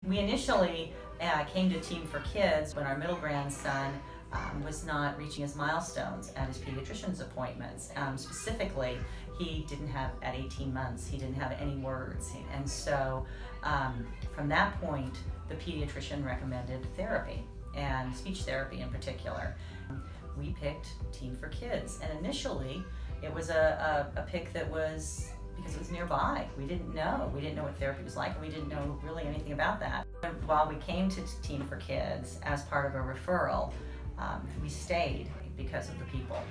We initially came to T.E.A.M for Kids when our middle grandson was not reaching his milestones at his pediatrician's appointments. Specifically, he didn't have, at 18 months, he didn't have any words. And so from that point, the pediatrician recommended therapy, and speech therapy in particular. We picked T.E.A.M for Kids, and initially it was a pick that was because it was nearby. We didn't know what therapy was like, and we didn't know really anything about that. While we came to T.E.A.M for Kids as part of a referral, we stayed because of the people.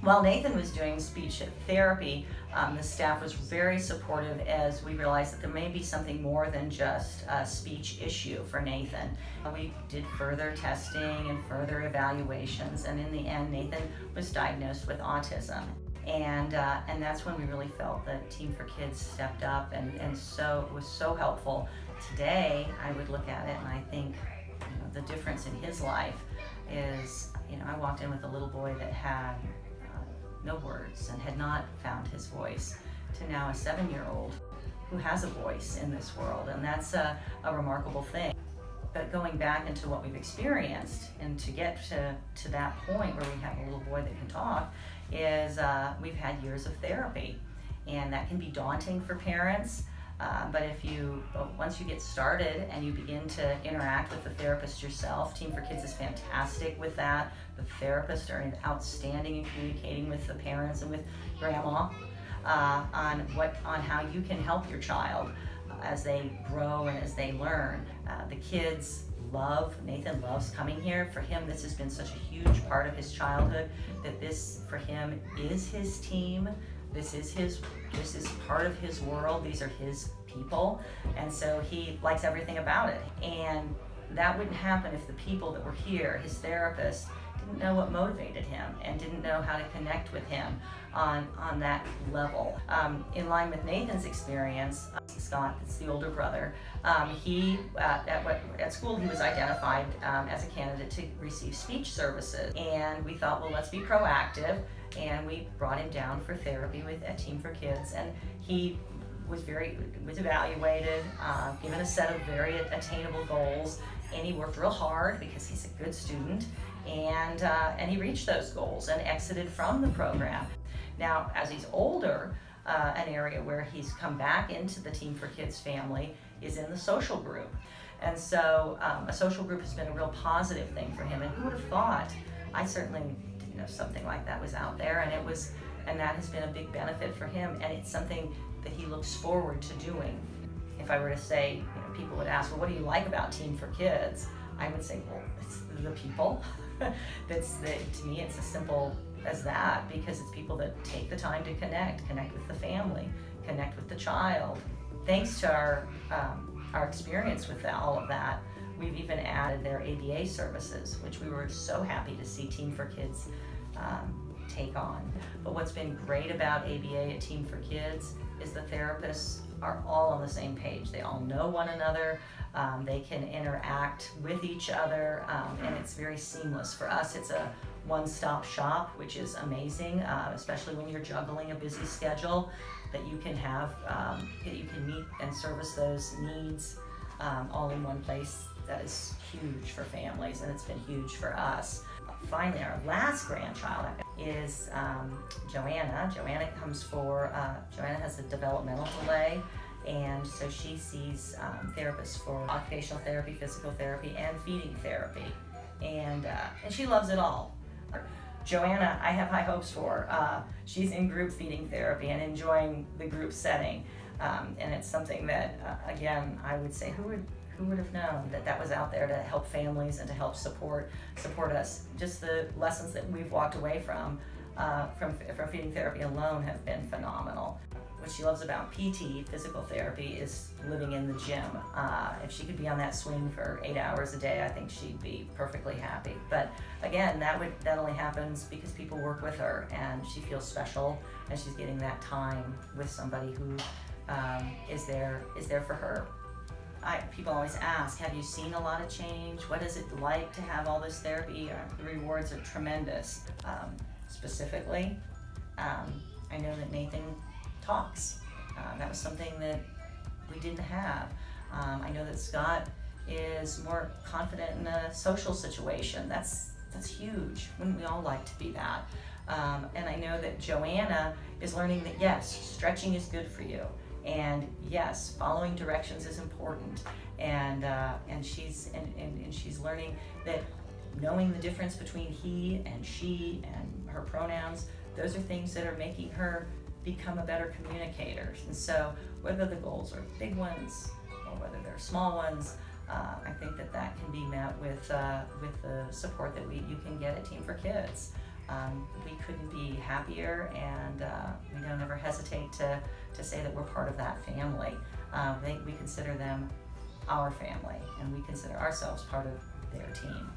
While Nathan was doing speech therapy, the staff was very supportive as we realized that there may be something more than just a speech issue for Nathan. We did further testing and further evaluations, and in the end, Nathan was diagnosed with autism. And that's when we really felt that T.E.A.M for Kids stepped up, and so it was so helpful. Today, I would look at it and I think, the difference in his life is, I walked in with a little boy that had no words and had not found his voice, to now a 7-year-old who has a voice in this world, and that's a remarkable thing. But going back into what we've experienced, and to get to that point where we have a little boy that can talk, is we've had years of therapy, and that can be daunting for parents. But once you get started and you begin to interact with the therapist yourself, T.E.A.M for Kids is fantastic with that. The therapists are outstanding in communicating with the parents and with grandma on how you can help your child as they grow and as they learn. The kids Nathan loves coming here. For him, this has been such a huge part of his childhood that this, for him, is his team. This is part of his world. These are his people, and so he likes everything about it. And that wouldn't happen if the people that were here, his therapist, didn't know what motivated him and didn't know how to connect with him on that level. In line with Nathan's experience, Scott, that's the older brother, at school he was identified as a candidate to receive speech services, and we thought, well, let's be proactive, and we brought him down for therapy at T.E.A.M for Kids, and he was evaluated, given a set of very attainable goals, and he worked real hard because he's a good student, and he reached those goals and exited from the program. Now, as he's older, an area where he's come back into the T.E.A.M for Kids family is in the social group. And so a social group has been a real positive thing for him, and who would have thought? I certainly didn't know something like that was out there, and that has been a big benefit for him, and it's something that he looks forward to doing. If I were to say, people would ask, well, what do you like about T.E.A.M for Kids? I would say, well, it's the people. To me, it's as simple as that, because it's people that take the time to connect with the family, connect with the child. Thanks to our experience with all of that, we've even added their ABA services, which we were so happy to see T.E.A.M for Kids take on. But what's been great about ABA at T.E.A.M for Kids is the therapists are all on the same page. They all know one another. They can interact with each other, and it's very seamless. For us, it's a one-stop shop, which is amazing, especially when you're juggling a busy schedule, that you can have, that you can meet and service those needs all in one place. That is huge for families, and it's been huge for us. Finally, our last grandchild is Joanna. Joanna has a developmental delay, and so she sees therapists for occupational therapy, physical therapy, and feeding therapy, and she loves it all. Joanna, I have high hopes for. She's in group feeding therapy and enjoying the group setting, and it's something that, again, I would say, who would have known that was out there to help families and to help support us. Just the lessons that we've walked away from feeding therapy alone have been phenomenal. What she loves about PT, physical therapy, is living in the gym. If she could be on that swing for 8 hours a day, I think she'd be perfectly happy. But again, that only happens because people work with her, and she feels special, and she's getting that time with somebody who is there for her. People always ask, have you seen a lot of change? What is it like to have all this therapy? The rewards are tremendous. Specifically, I know that Nathan talks. That was something that we didn't have. I know that Scott is more confident in a social situation. That's huge. Wouldn't we all like to be that? And I know that Joanna is learning that yes, stretching is good for you, and yes, following directions is important. And she's learning that knowing the difference between he and she and her pronouns, those are things that are making her become a better communicator. And so whether the goals are big ones or whether they're small ones, I think that can be met with the support that you can get at T.E.A.M for Kids. We couldn't be happier, and we don't ever hesitate to say that we're part of that family. We consider them our family, and we consider ourselves part of their team.